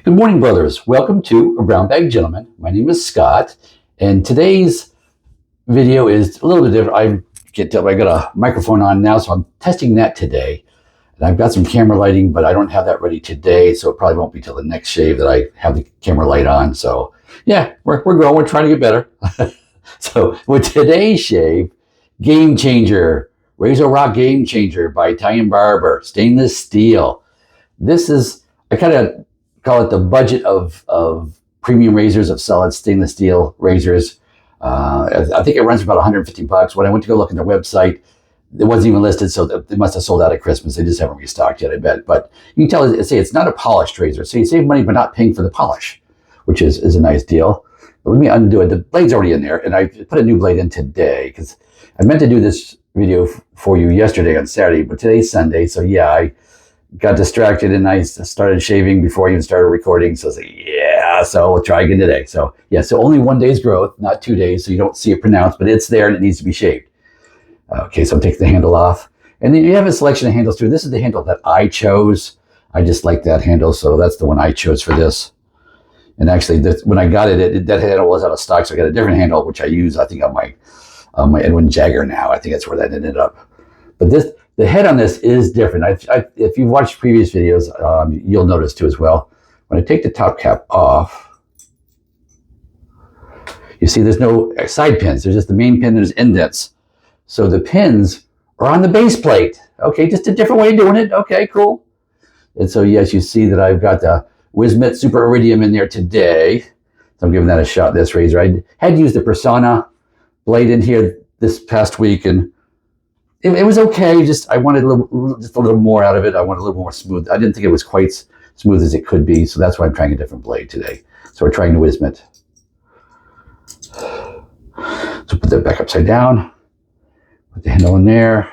Good morning, brothers. Welcome to A Brown Bag Gentleman. My name is Scott, and today's video is a little bit different. I got a microphone on now, so I'm testing that today. And I've got some camera lighting, but I don't have that ready today, so it probably won't be till the next shave that I have the camera light on. So yeah, we're growing, we're trying to get better. So with today's shave, Gamechanger, Razor Rock Gamechanger by Italian Barber, stainless steel. This is, I kind of call it the budget of premium razors, of solid stainless steel razors. I think it runs for about 150 bucks. When I went to go look at their website, it wasn't even listed, so they must have sold out at Christmas. They just haven't restocked yet, I bet. But you can tell, say it's not a polished razor, so you save money by not paying for the polish, which is a nice deal. But let me undo it. The blade's already in there, and I put a new blade in today because I meant to do this video for you yesterday on Saturday, but today's Sunday, so yeah, I got distracted and I started shaving before I even started recording. So I was like, yeah, so we'll try again today. So yeah, so only 1 day's growth, not 2 days. So you don't see it pronounced, but it's there and it needs to be shaved. Okay, so I'm taking the handle off. And then you have a selection of handles too. This is the handle that I chose. I just like that handle. So that's the one I chose for this. And actually when I got it, that handle was out of stock. So I got a different handle, which I use, I think on my Edwin Jagger now. I think that's where that ended up. But the head on this is different. If you've watched previous videos, you'll notice too as well. When I take the top cap off, you see there's no side pins. There's just the main pin and there's indents. So the pins are on the base plate. Okay, just a different way of doing it. Okay, cool. And so yes, you see that I've got the Wizamet Super Iridium in there today. So I'm giving that a shot, this razor. I had used the Plisson blade in here this past week, and it was okay. Just I wanted a little more out of it. I wanted a little more smooth. I didn't think it was quite smooth as it could be, so that's why I'm trying a different blade today. So we're trying the Wizamet. So put that back upside down. Put the handle in there.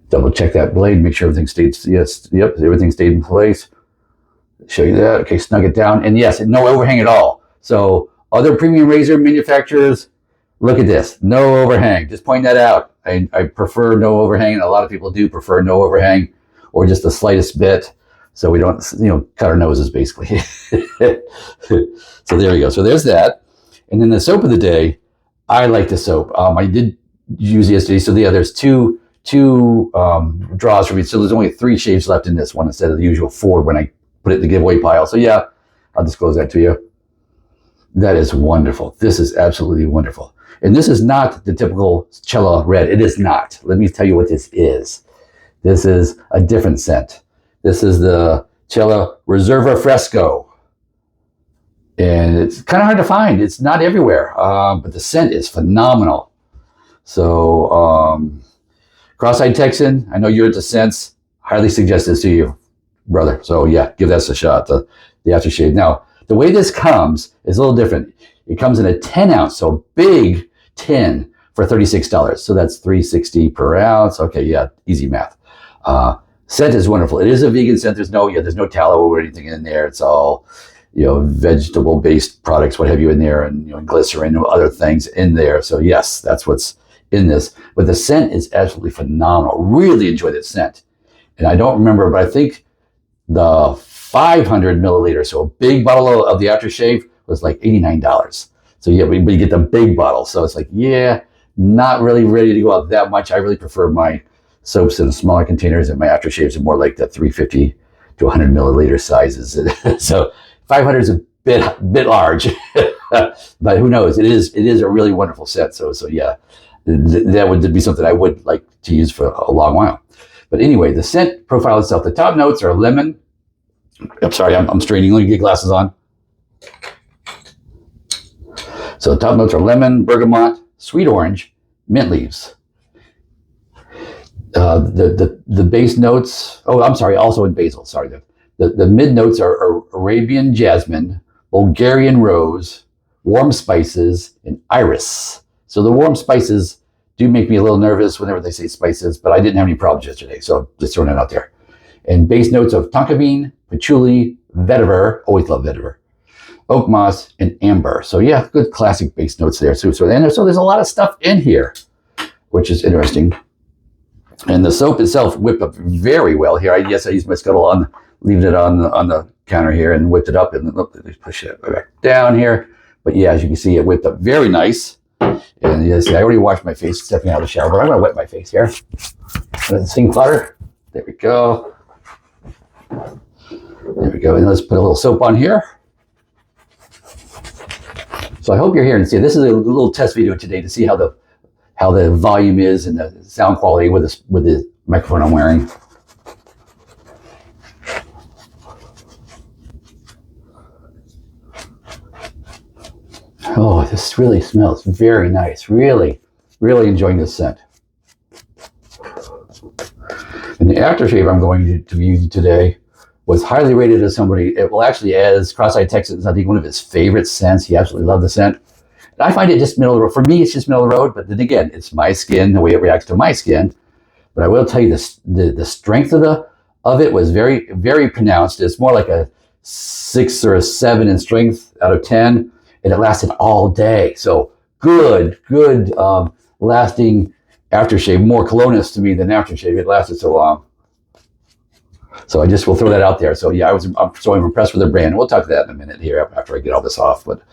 Double check that blade. Make sure everything stayed. Yes, yep, everything stayed in place. Show you that. Okay, snug it down, and yes, no overhang at all. So other premium razor manufacturers, look at this, no overhang. Just point that out. I prefer no overhang, and a lot of people do prefer no overhang, or just the slightest bit, so we don't, cut our noses basically. So there we go. So there's that, and then the soap of the day. I like the soap. I did use yesterday. So yeah, there's two draws for me. So there's only 3 shaves left in this one instead of the usual 4 when I put it in the giveaway pile. So yeah, I'll disclose that to you. That is wonderful. This is absolutely wonderful. And this is not the typical Cella red. It is not. Let me tell you what this is. This is a different scent. This is the Cella Reserva Fresco. And it's kind of hard to find. It's not everywhere, but the scent is phenomenal. So, Cross-eyed Texan, I know you're into scents. Highly suggest this to you, brother. So yeah, give that a shot, the aftershave. Now, the way this comes is a little different. It comes in a 10 ounce, so big tin for $36. So that's $3.60 per ounce. Okay, yeah, easy math. Scent is wonderful. It is a vegan scent. There's no tallow or anything in there. It's all, vegetable-based products, what have you in there, and glycerin and other things in there. So yes, that's what's in this. But the scent is absolutely phenomenal. Really enjoy that scent. And I don't remember, but I think the 500 milliliter, so a big bottle of the aftershave was like $89. So yeah, but you get the big bottle. So it's like, yeah, not really ready to go out that much. I really prefer my soaps in smaller containers, and my aftershaves are more like the 350 to 100 milliliter sizes. So 500 is a bit large, but who knows? It is a really wonderful set. So yeah, that would be something I would like to use for a long while. But anyway, the scent profile itself, the top notes are lemon. I'm sorry, I'm straining. Let me get glasses on. So the top notes are lemon, bergamot, sweet orange, mint leaves. The base notes, I'm sorry, also in basil. Sorry, the mid notes are Arabian jasmine, Bulgarian rose, warm spices, and iris. So the warm spices do make me a little nervous whenever they say spices, but I didn't have any problems yesterday, so just throwing it out there. And base notes of tonka bean, patchouli, vetiver, always love vetiver, oak moss, and amber. So yeah, good classic base notes there too. So there's a lot of stuff in here, which is interesting. And the soap itself whipped up very well here. I use my skuttle on leaving it on the counter here and whipped it up and push it back down here. But yeah, as you can see, it whipped up very nice. And you see, I already washed my face stepping out of the shower, but I'm going to wet my face here. Let this thing flutter. There we go. There we go. And let's put a little soap on here. So I hope you're hearing. See, this is a little test video today to see how the volume is and the sound quality with the microphone I'm wearing. Oh, this really smells very nice. Really, really enjoying this scent. And the aftershave I'm going to be using today was highly rated as somebody, well, actually, as Cross-Eyed Texans, I think one of his favorite scents. He absolutely loved the scent. And I find it just middle of the road. For me, it's just middle of the road, but then again, it's my skin, the way it reacts to my skin. But I will tell you the strength of it was very, very pronounced. It's more like a 6 or a 7 in strength out of 10. And it lasted all day. So good lasting aftershave. More colognes to me than aftershave. It lasted so long. So I just will throw that out there. So yeah, I'm so impressed with their brand. We'll talk to that in a minute here after I get all this off. But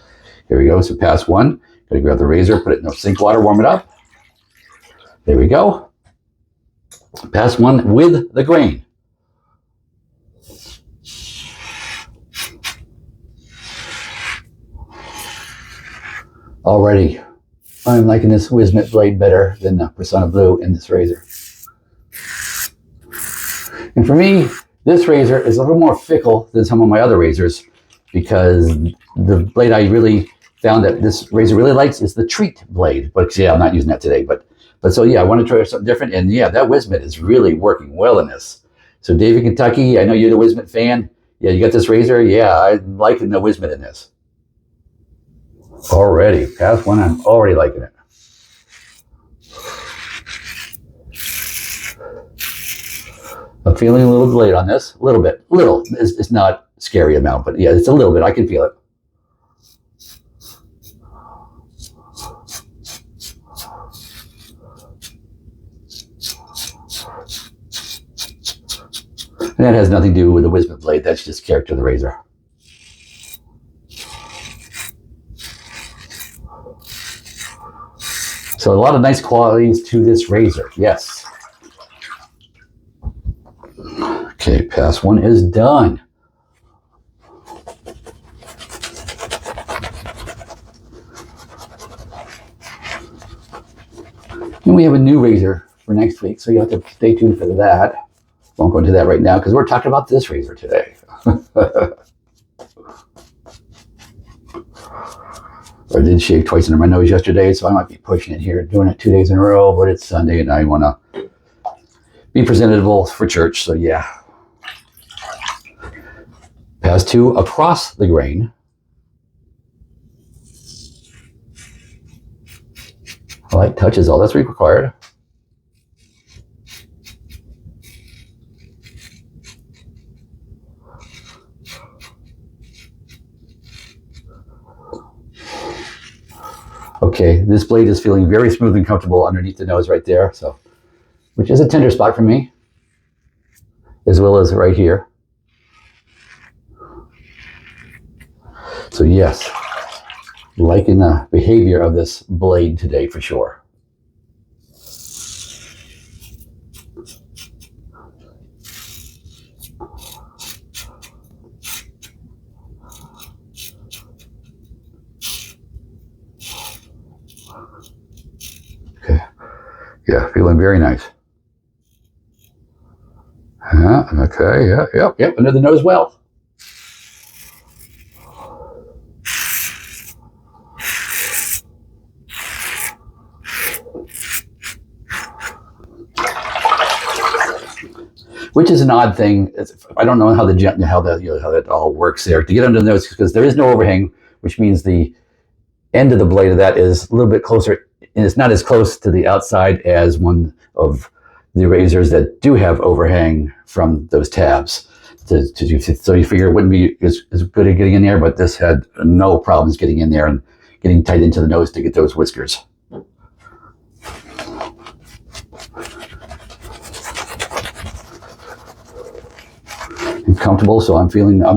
here we go. So pass one. Gotta grab the razor, put it in the sink water, warm it up. There we go. Pass one with the grain. Already, I'm liking this Wizamet blade better than the Preshave Blue in this razor. And for me, this razor is a little more fickle than some of my other razors because the blade I really found that this razor really likes is the treat blade. But yeah, I'm not using that today. But so yeah, I want to try something different. And yeah, that Wizamet is really working well in this. So David, Kentucky, I know you're the Wizamet fan. Yeah, you got this razor. Yeah, I'm liking the Wizamet in this. Already, pass one, I'm already liking it. I'm feeling a little blade on this, a little bit, little. It's not a scary amount, but yeah, it's a little bit, I can feel it. And that has nothing to do with the Wizamet blade, that's just character of the razor. So a lot of nice qualities to this razor, yes. Okay, pass one is done. And we have a new razor for next week, so you have to stay tuned for that. Won't go into that right now because we're talking about this razor today. I did shave twice under my nose yesterday, so I might be pushing it here, doing it 2 days in a row, but it's Sunday and I want to be presentable for church, so yeah. Pass two across the grain. Light touch is all that's required. Okay, this blade is feeling very smooth and comfortable underneath the nose right there, so which is a tender spot for me, as well as right here. So yes, liking the behavior of this blade today for sure. Okay, yeah, feeling very nice. Okay, yep, under the nose well. Which is an odd thing. I don't know how that all works there to get under the nose, because there is no overhang, which means the end of the blade of that is a little bit closer, and it's not as close to the outside as one of the razors that do have overhang from those tabs. So you figure it wouldn't be as good at getting in there, but this had no problems getting in there and getting tight into the nose to get those whiskers. comfortable. So I'm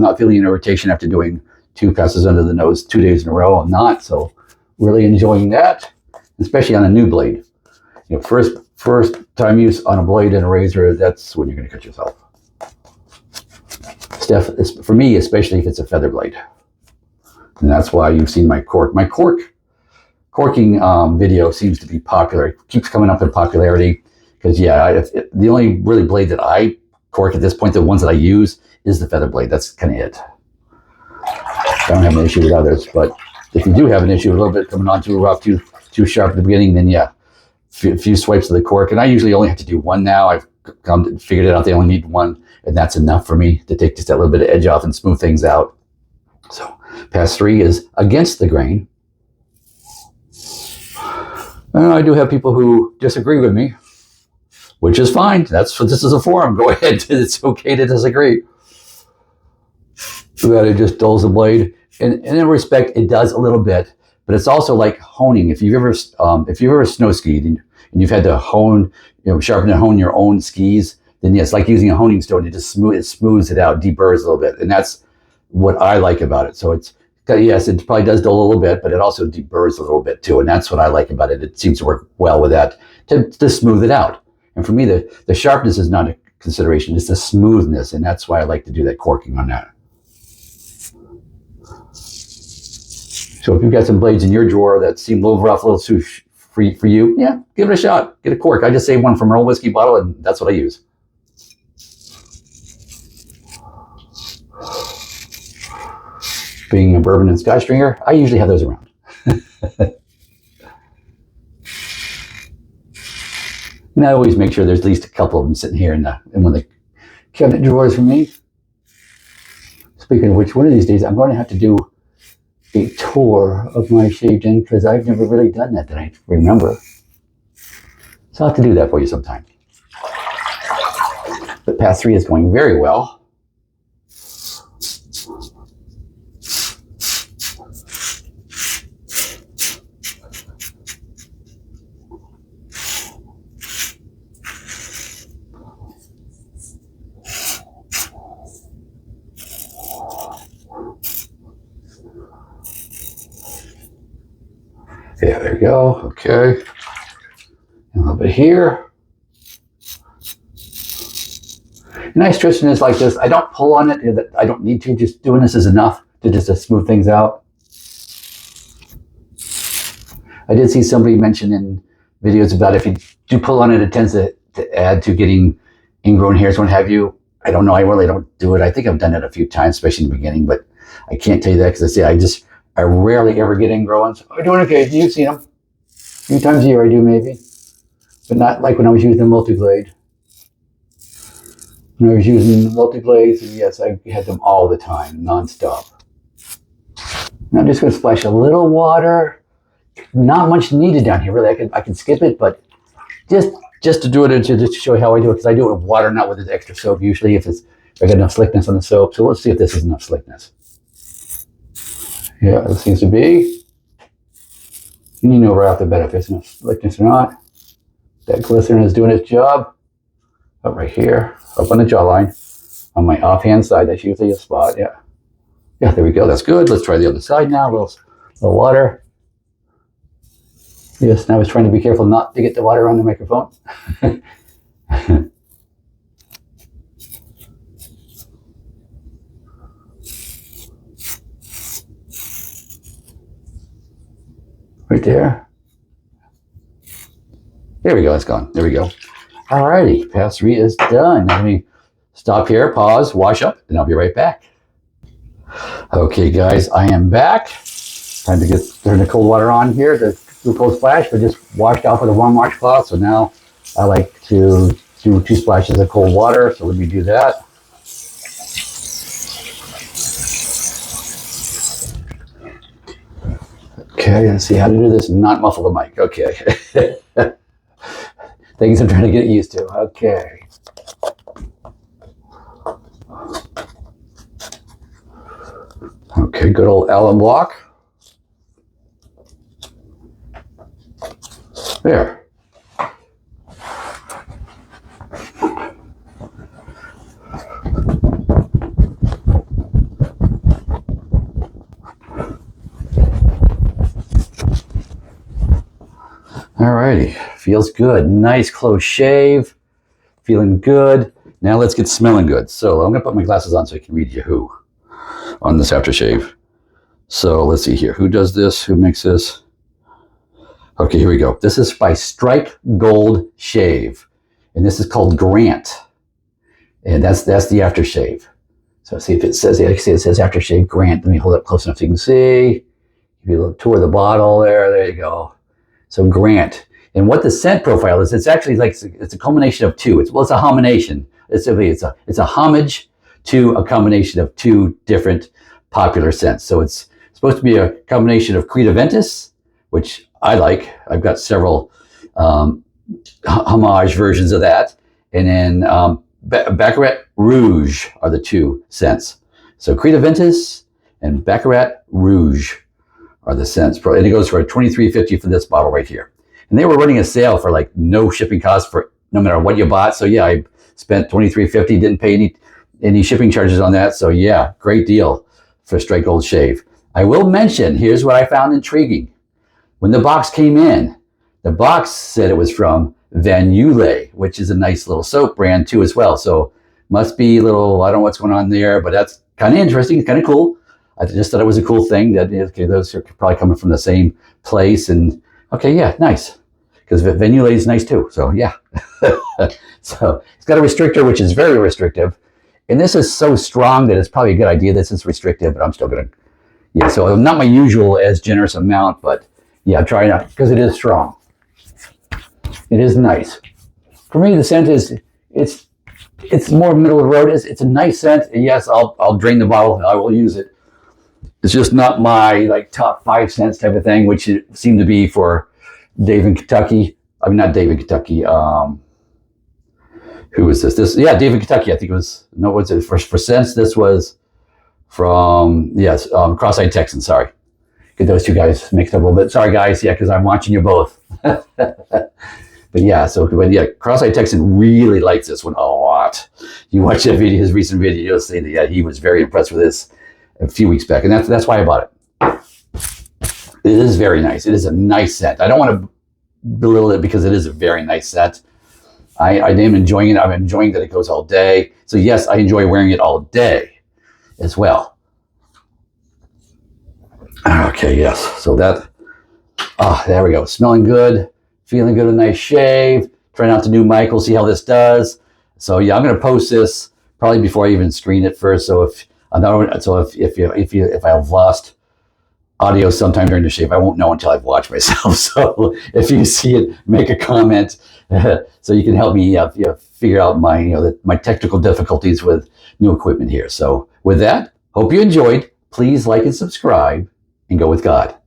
not feeling an irritation after doing 2 passes under the nose 2 days in a row. I'm not. So really enjoying that, especially on a new blade. You know, first time use on a blade and a razor, that's when you're going to cut yourself. For me, especially if it's a feather blade. And that's why you've seen my corking video seems to be popular. It keeps coming up in popularity because, yeah, the only really blade that I cork at this point, the ones that I use, is the feather blade. That's kind of it. I don't have an issue with others, but if you do have an issue a little bit coming on too rough, too sharp at the beginning, then yeah, a few swipes of the cork. And I usually only have to do one now. I've figured it out. They only need one, and that's enough for me to take just that little bit of edge off and smooth things out. So pass 3 is against the grain. And I do have people who disagree with me, which is fine. That's what this is a forum. Go ahead. It's okay to disagree. That it just dulls the blade. And in respect, it does a little bit, but it's also like honing. If you've ever snow skied and you've had to hone, sharpen and hone your own skis, then yeah, it's like using a honing stone. It smooths it out, deburrs a little bit, and that's what I like about it. So yes, it probably does dull a little bit, but it also deburrs a little bit too, and that's what I like about it. It seems to work well with that to smooth it out. And for me, the sharpness is not a consideration; it's the smoothness, and that's why I like to do that corking on that. So if you've got some blades in your drawer that seem a little rough, a little too free for you, yeah, give it a shot. Get a cork. I just saved one from an old whiskey bottle, and that's what I use. Being a bourbon and scotch drinker, I usually have those around. And I always make sure there's at least a couple of them sitting here in one of the cabinet drawers for me. Speaking of which, one of these days I'm going to have to do a tour of my shaved end because I've never really done that I remember. So I'll have to do that for you sometime. But pass 3 is going very well. Yeah, there we go. Okay. A little bit here. Nice twistiness like this. I don't pull on it. I don't need to. Just doing this is enough to smooth things out. I did see somebody mention in videos about if you do pull on it, it tends to add to getting ingrown hairs, what have you. I don't know. I really don't do it. I think I've done it a few times, especially in the beginning, but I can't tell you that because I rarely ever get ingrown. So I'm doing okay. You've seen them. A few times a year I do maybe. But not like when I was using the multi-blade. When I was using the multi-blades, yes, I had them all the time, non-stop. Now I'm just going to splash a little water. Not much needed down here, really. I can skip it, but just to do it, just to show you how I do it, because I do it with water, not with this extra soap usually if I got enough slickness on the soap. So let's see if this is enough slickness. Yeah, it seems to be. And you know right off the bat if there's enough slickness or not. That glycerin is doing its job. Up right here, up on the jawline. On my offhand side, that's usually a spot, yeah. Yeah, there we go, that's good. Let's try the other side now, a little water. Yes, and I was trying to be careful not to get the water on the microphone. Right there. There we go, it's gone. There we go. Alrighty, pass 3 is done. Let me stop here, pause, wash up, and I'll be right back. Okay, guys, I am back. Time to turn the cold water on here to do a cold splash, but just washed off with a warm washcloth. So now I like to do 2 splashes of cold water. So let me do that. Okay, let's see how to do this and not muffle the mic. Okay. Things I'm trying to get used to. Okay. Okay, good old Alum block. There. righty, feels good. Nice close shave, feeling good. Now let's get smelling good. So I'm gonna put my glasses on so I can read you who on this aftershave. So let's see here. Who does this? Who makes this? Okay, here we go. This is by Strike Gold Shave. And this is called Grant. And that's the aftershave. So see if it says, like I say, it says aftershave Grant. Let me hold it up close enough so you can see. Give you a little tour of the bottle there. There you go. So Grant. And what the scent profile is, it's actually like, it's a combination of two. It's a homination. It's a homage to a combination of two different popular scents. So it's supposed to be a combination of Creta Ventus, which I like. I've got several homage versions of that. And then Baccarat Rouge are the two scents. So Creta Ventus and Baccarat Rouge are the scents. And it goes for $23.50 for this bottle right here. And they were running a sale for like no shipping costs for no matter what you bought. So yeah, I spent $23.50, didn't pay any shipping charges on that. So yeah, great deal for Strike Gold Shave. I will mention, here's what I found intriguing. When the box came in, the box said it was from Van Yule, which is a nice little soap brand too as well. So must be a little, I don't know what's going on there, but that's kind of interesting, kind of cool. I just thought it was a cool thing that, okay, those are probably coming from the same place. And okay, yeah, nice. Because Van Yule is nice too. So yeah. So it's got a restrictor, which is very restrictive. And this is so strong that it's probably a good idea. This is restrictive, but I'm still going to, yeah, so not my usual as generous amount, but yeah, I'm trying out because it is strong. It is nice. For me, the scent is, it's more middle of the road. It's a nice scent. And yes, I'll drain the bottle. I will use it. It's just not my like top 5 cents type of thing, which it seemed to be for Dave in Kentucky. I mean, not Dave in Kentucky. Who was this? Yeah, Dave in Kentucky. I think it was, no, what's it? For scents, this was from, yes, Cross-Eyed Texan, sorry. Get those two guys mixed up a little bit. Sorry, guys, yeah, because I'm watching you both. But yeah, so but yeah, Cross-Eyed Texan really likes this one a lot. You watch that video, his recent video, you'll see that yeah, he was very impressed with this a few weeks back, and that's why I bought it. It is very nice. It is a nice scent. I don't want to belittle it because it is a very nice scent. I am enjoying it. I'm enjoying that it goes all day. So yes, I enjoy wearing it all day as well. Okay, yes. So that, there we go. Smelling good, feeling good, a nice shave. Trying out the new mic. We'll see how this does. So yeah, I'm going to post this probably before I even screen it first. So if I've lost audio sometime during the shave, I won't know until I've watched myself. So if you see it, make a comment so you can help me figure out my technical difficulties with new equipment here. So with that, hope you enjoyed. Please like and subscribe and go with God.